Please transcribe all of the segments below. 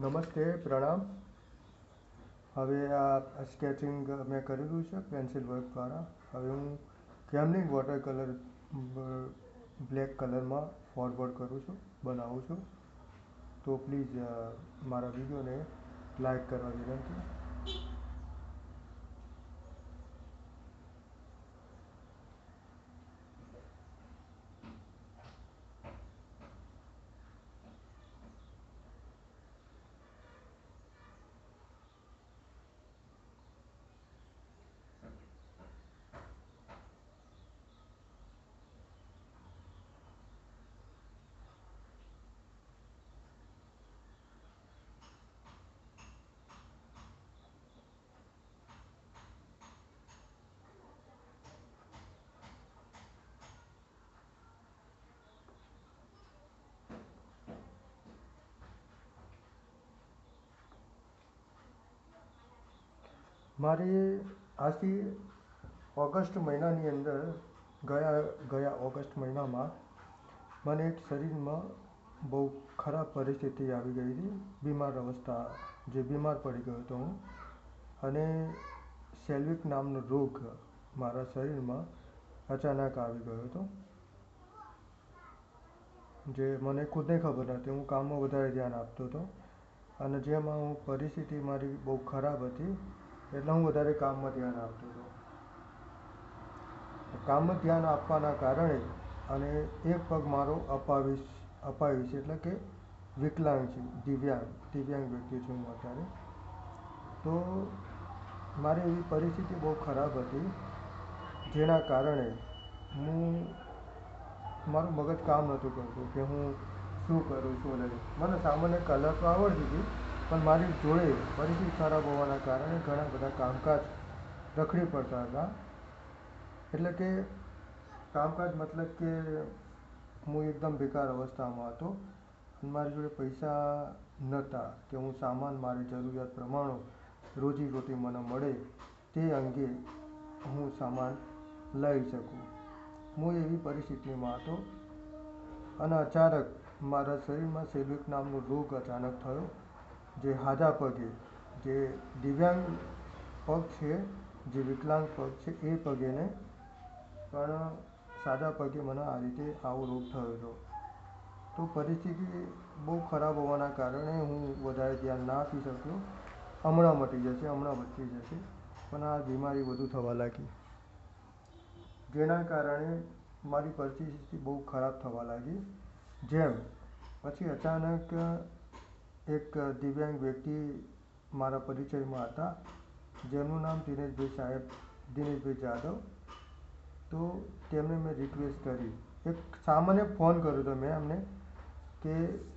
નમસ્તે, પ્રણામ. હવે આ સ્કેચિંગ મેં કરેલું છે પેન્સિલ વર્ક દ્વારા. હવે હું કેમલિન વોટર કલર બ્લેક કલરમાં ફોરવર્ડ કરું છું, બનાવું છું. તો પ્લીઝ મારા વિડીયોને લાઈક કરવા વિનંતી. મારી આજથી ઓગસ્ટ મહિનાની અંદર ગયા ઓગસ્ટ મહિનામાં મને એક શરીરમાં બહુ ખરાબ પરિસ્થિતિ આવી ગઈ હતી. બીમાર પડી ગયો હતો હું. અને સેલ્વિક નામનો રોગ મારા શરીરમાં અચાનક આવી ગયો હતો, જે મને ખુદને ખબર નથી. હું કામમાં વધારે ધ્યાન આપતો હતો અને જેમાં હું પરિસ્થિતિ મારી બહુ ખરાબ હતી, એટલે હું વધારે કામમાં ધ્યાન આપતો હતો. કામમાં ધ્યાન આપવાના કારણે અને એક પગ મારો અપાહિજ એટલે કે વિકલાંગ છે, દિવ્યાંગ વ્યક્તિ છું હું અત્યારે. તો મારી એવી પરિસ્થિતિ બહુ ખરાબ હતી, જેના કારણે મારું મગજ કામ નહોતું કરતું કે હું શું કરું શું નહીં. મને સામાન્ય કલર તો આવડતી હતી, પણ મારી જોડે પરિસ્થિતિ ખરાબ હોવાના કારણે ઘણા બધા કામકાજ રખડી પડતા હતા. એટલે કે કામકાજ મતલબ કે હું એકદમ બેકાર અવસ્થામાં હતો અને મારી જોડે પૈસા નહોતા કે હું મારી જરૂરિયાત પ્રમાણે રોજીરોટી મને મળે તે અંગે હું સામાન લઈ શકું. હું એવી પરિસ્થિતિમાં હતો અને અચાનક મારા શરીરમાં સેલ્વિક નામનો રોગ અચાનક થયો, જે હાજા પગે, જે દિવ્યાંગ પગ છે, જે વિકલાંગ પગ છે એ પગે નહીં, પણ સાજા પગે મને આ રીતે આવો રોગ થયો હતો. તો પરિસ્થિતિ બહુ ખરાબ હોવાના કારણે હું વધારે ધ્યાન ના આપી શક્યો. હમણાં મટી જશે, હમણાં બચી જશે, પણ આ બીમારી વધુ થવા લાગી, જેના કારણે મારી પરિસ્થિતિ બહુ ખરાબ થવા લાગી. જેમ પછી અચાનક એક દિવ્યાંગ વ્યક્તિ મારા પરિચયમાં હતા, જેમનું નામ દિનેશભાઈ જાદવ. તો તેમને મેં રિક્વેસ્ટ કરી, એક સામાન્ય ફોન કર્યો હતો મેં એમને કે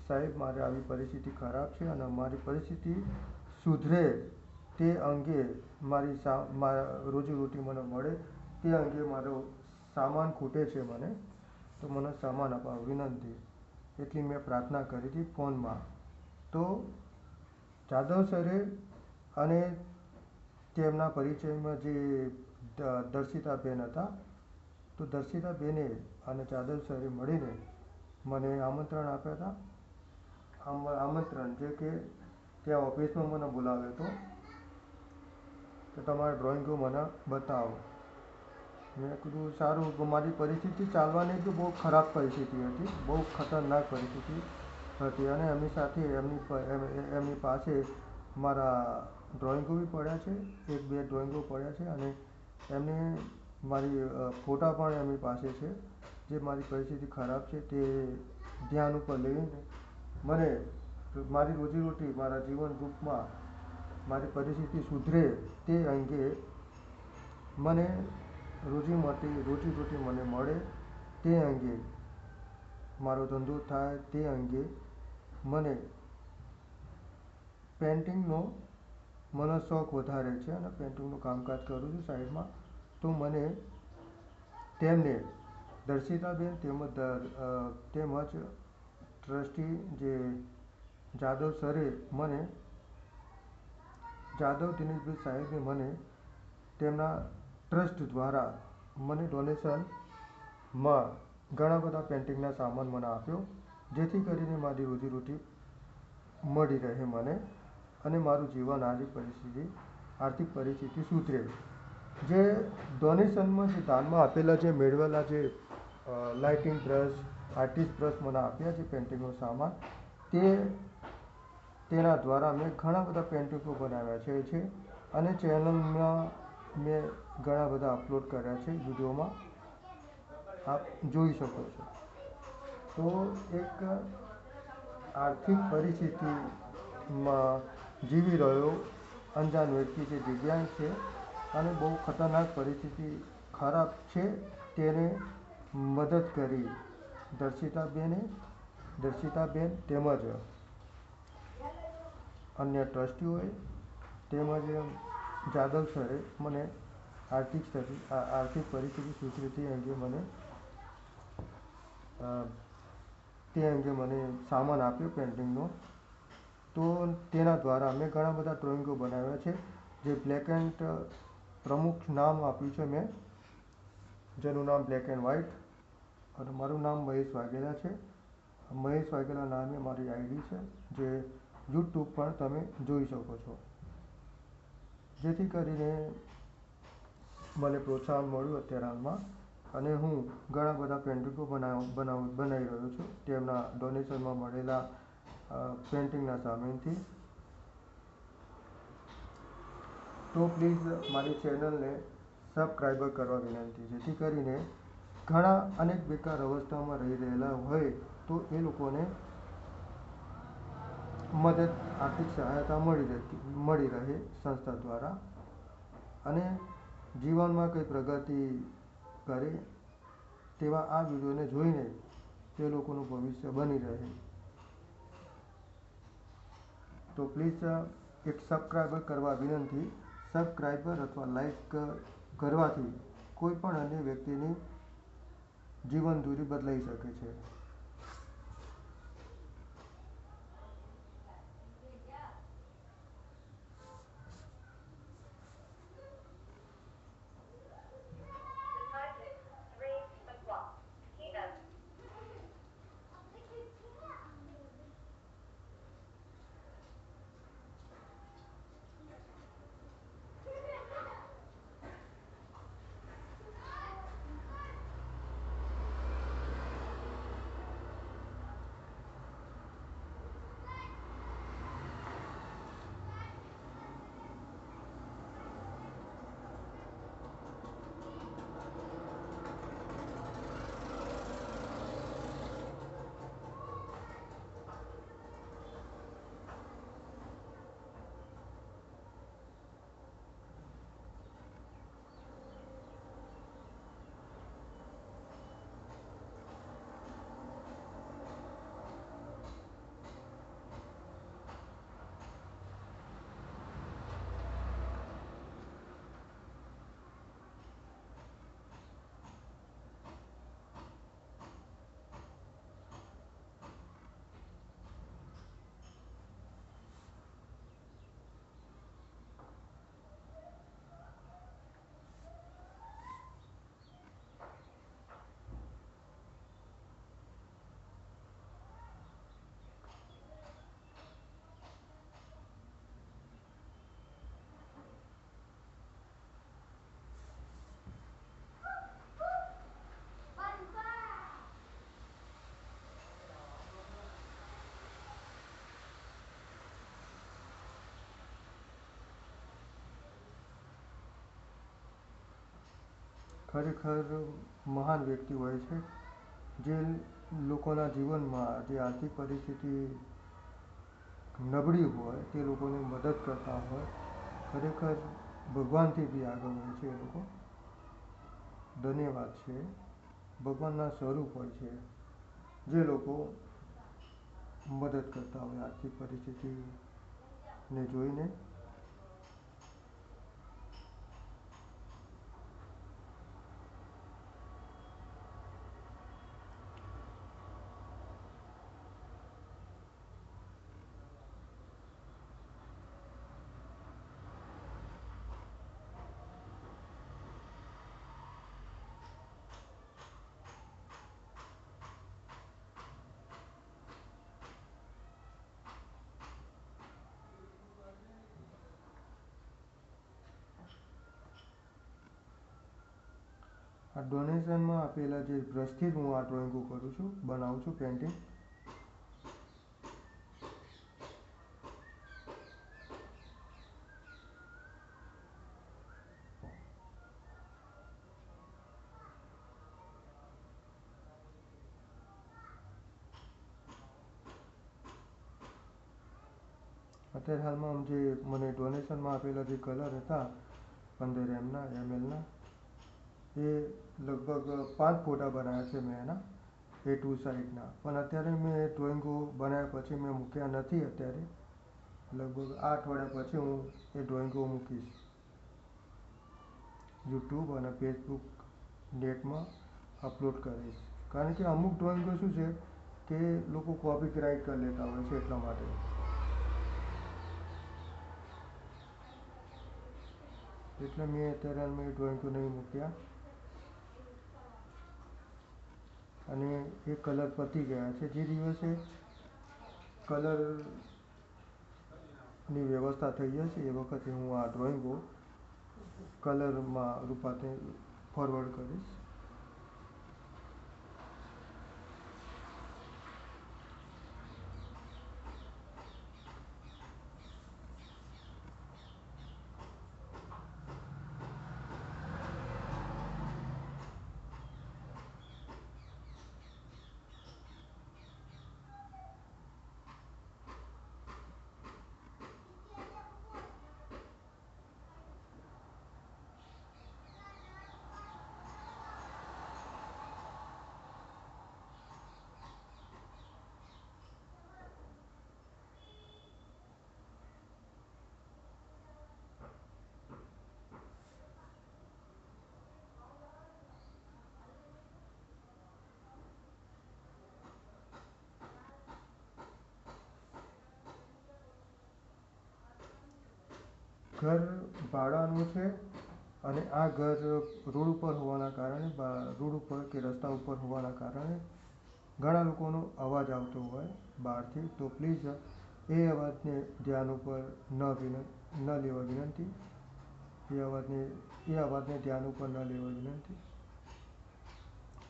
સાહેબ મારે આવી પરિસ્થિતિ ખરાબ છે અને મારી પરિસ્થિતિ સુધરે તે અંગે રોજીરોટી મને મળે તે અંગે મારો સામાન ખૂટે છે મને, તો મને સામાન અપાવો વિનંતી. એટલી મેં પ્રાર્થના કરી હતી ફોનમાં. તો જાદવ સરે અને તેમના પરિચયમાં જે દર્શિતાબેન હતા, તો દર્શિતાબેને અને જાદવ સરે મળીને મને આમંત્રણ આપ્યા હતા. આમંત્રણ જે કે ત્યાં ઓફિસમાં મને બોલાવ્યો હતો કે તમારા ડ્રોઈંગો મને બતાવો. મેં કીધું સારું. મારી પરિસ્થિતિ ચાલવાની તો બહુ ખરાબ પરિસ્થિતિ હતી, બહુ ખતરનાક પરિસ્થિતિ હતી અને એમની પાસે મારા ડ્રોઈંગો બી પડ્યા છે, એક બે ડ્રોઈંગો પડ્યા છે અને એમને મારી ફોટા પણ એમની પાસે છે, જે મારી પરિસ્થિતિ ખરાબ છે તે ધ્યાન ઉપર લઈને મને મારી રોજીરોટી મારા જીવન રૂપમાં મારી પરિસ્થિતિ સુધરે તે અંગે મને રોજીરોટી મને મળે તે અંગે, મારો ધંધો થાય તે અંગે, મને પેઇન્ટિંગનો મને શોખ વધારે છે અને પેઇન્ટિંગનું કામકાજ કરું છું સાઈડમાં. તો મને તેમને દર્શિતાબેન તેમજ ટ્રસ્ટી જે જાદવ સરે જાદવ દિનેશભાઈ સાહેબે મને તેમના ટ્રસ્ટ દ્વારા મને ડોનેશનમાં ઘણા બધા પેઇન્ટિંગના સામાન મને આપ્યો, જેથી કરીને મારી રોજીરોટી મળી રહે મને, અને મારું જીવન આર્થિક પરિસ્થિતિ સુધરે. જે ડોનેશનમાં જે દાનમાં આપેલા જે મેળવેલા જે લાઇટિંગ બ્રશ, આર્ટિસ્ટ બ્રશ મને આપ્યા છે પેઇન્ટિંગનો સામાન, તે તેના દ્વારા મેં ઘણા બધા પેઇન્ટિંગો બનાવ્યા છે અને ચેનલમાં મેં ઘણા બધા અપલોડ કર્યા છે વિડીયોમાં, આપ જોઈ શકો છો. તો એક આર્થિક પરિસ્થિતિમાં જીવી રહ્યો અંજાન વ્યક્તિ છે, દિવ્યાંગ છે, અને બહુ ખતરનાક પરિસ્થિતિ ખરાબ છે, તેને મદદ કરી દર્શિતાબેન તેમજ અન્ય ટ્રસ્ટીઓએ તેમજ જાદવ સરે મને આર્થિક પરિસ્થિતિ સુધરી તે અંગે મને સામાન આપ્યો પેઇન્ટિંગનો. તો તેના દ્વારા મેં ઘણા બધા ડ્રોઈંગો બનાવ્યા છે, જે બ્લેક એન્ડ પ્રમુખ નામ આપ્યું છે મેં, જેનું નામ બ્લેક એન્ડ વ્હાઇટ, અને મારું નામ મહેશ વાઘેલા છે. મહેશ વાઘેલા નામે મારી આઈડી છે, જે યુટ્યુબ પર તમે જોઈ શકો છો. જેથી કરીને મને પ્રોત્સાહન મળ્યું અત્યારે હાલમાં, અને હું ઘણા બધા પેઇન્ટિંગો બનાવી રહ્યો છું તેમના ડોનેશનમાં મળેલા પેઇન્ટિંગના સામાનથી. તો પ્લીઝ મારી ચેનલને સબસ્ક્રાઈબર કરવા વિનંતી, જેથી કરીને ઘણા અનેક બેકાર અવસ્થામાં રહી રહેલા હોય તો એ લોકોને મદદ, આર્થિક સહાયતા મળી રહે સંસ્થા દ્વારા, અને જીવનમાં કંઈ પ્રગતિ કરે તેવા આ વિડીયોને જોઈને તે લોકોનું ભવિષ્ય બની રહે. તો પ્લીઝ એક સબસ્ક્રાઈબર કરવા વિનંતી. સબસ્ક્રાઈબર અથવા લાઈક કરવાથી કોઈ પણ અન્ય વ્યક્તિની જીવન ધુરી બદલાઈ શકે છે. ખરેખર મહાન વ્યક્તિ હોય છે, જે લોકોના જીવનમાં જે આર્થિક પરિસ્થિતિ નબળી હોય તે લોકોની મદદ કરતા હોય. ખરેખર ભગવાનથી બી આગળ હોય છે એ લોકો. ધન્યવાદ છે. ભગવાનના સ્વરૂપ હોય છે જે લોકો મદદ કરતા હોય આર્થિક પરિસ્થિતિને જોઈને. આ ડોનેશનમાં આપેલા જે બ્રશથી જ હું આ ડ્રોઈંગો કરું છું, બનાવું છું પેઇન્ટિંગ. અત્યારે હાલમાં જે મને ડોનેશનમાં આપેલા જે કલર હતા 15 ml એ લગભગ 5 ફોટા બનાવ્યા છે મેં એના A2 સાઇઝના. પણ અત્યારે મેં ડ્રોઈંગો બનાવ્યા પછી મેં મૂક્યા નથી. અત્યારે લગભગ 8 અઠવાડિયા પછી હું એ ડ્રોઈંગો મૂકીશ યુટ્યુબ અને ફેસબુક નેટમાં અપલોડ કરીશ. કારણ કે અમુક ડ્રોઈંગો શું છે કે લોકો કોપીરાઇટ કરી લેતા હોય છે, એટલા માટે. એટલે મેં અત્યારે હાલમાં એ ડ્રોઈંગો નહીં મૂક્યા. અને એ કલર પતી ગયા છે. જે દિવસે કલરની વ્યવસ્થા થઈ જશે એ વખતે હું આ ડ્રોઈંગો કલરમાં રૂપાંતર ફોરવર્ડ કરીશ. ઘર ભાડાનું છે અને આ ઘર રોડ ઉપર હોવાના કારણે રોડ ઉપર કે રસ્તા ઉપર હોવાના કારણે ઘણા લોકોનો અવાજ આવતો હોય બહારથી. તો પ્લીઝ એ અવાજને ધ્યાન ઉપર ન લેવા વિનંતી. એ અવાજને ધ્યાન ઉપર ન લેવા વિનંતી.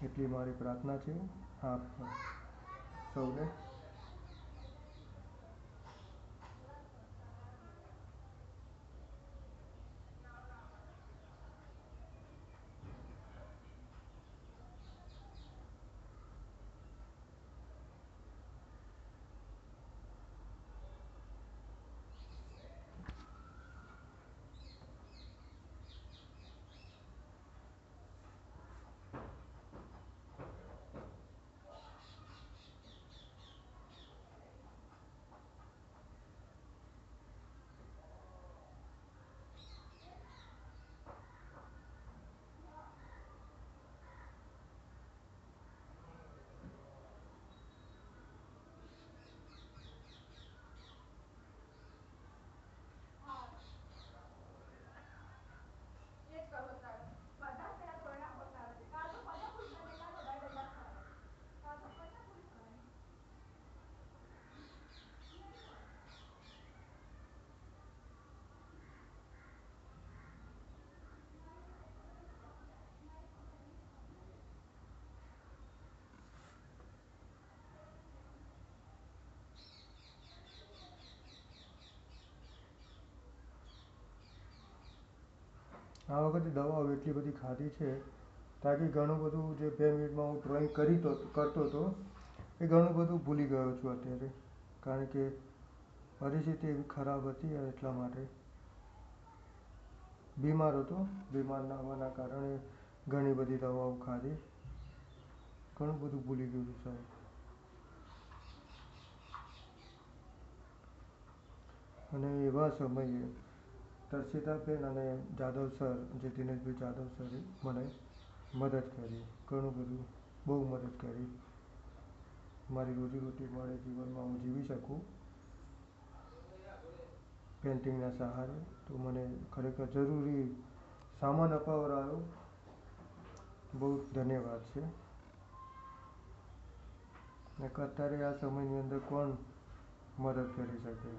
એટલી મારી પ્રાર્થના છે આપ સૌને. આ વખતે દવાઓ એટલી બધી ખાધી છે તાકી ઘણું બધું જે 2 મિનિટમાં હું ડ્રોઈંગ કરતો હતો એ ઘણું બધું ભૂલી ગયો છું અત્યારે. કારણ કે પરિસ્થિતિ એવી ખરાબ હતી એટલા માટે. બીમાર હતો. બીમાર ના હોવાના કારણે ઘણી બધી દવાઓ ખાધી. ઘણું બધું ભૂલી ગયો છું સાહેબ. અને એવા સમયે દર્શિતાબેન અને જાદવ સર, જે દિનેશભાઈ જાદવ સરે મને મદદ કરી. ઘણું બધું, બહુ મદદ કરી. મારી રોજીરોટી મળે, જીવનમાં હું જીવી શકું પેઇન્ટિંગના સહારે. તો મને ખરેખર જરૂરી સામાન અપાવડાવ્યો. બહુ ધન્યવાદ છે. અત્યારે આ સમયની અંદર કોણ મદદ કરી શકે?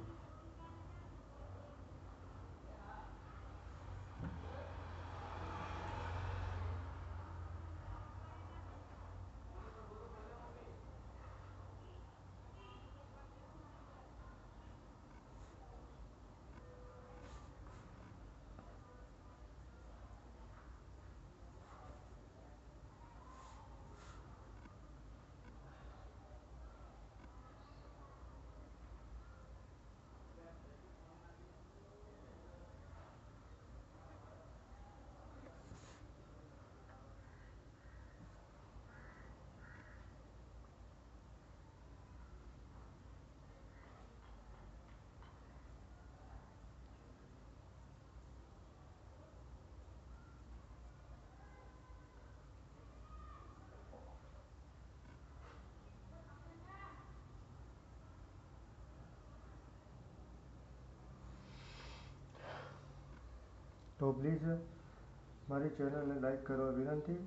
તો પ્લીઝ મારી ચેનલને લાઈક કરવા વિનંતી.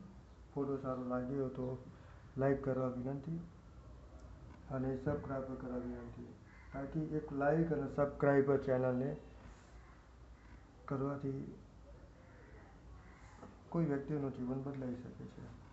ફોટો સારો લાગ્યો તો લાઈક કરવા વિનંતી અને સબસ્ક્રાઈબ કરવા વિનંતી. તાકી એક લાઈક અને સબસ્ક્રાઈબ ચેનલને કરવાથી કોઈ વ્યક્તિનું જીવન બદલાઈ શકે છે.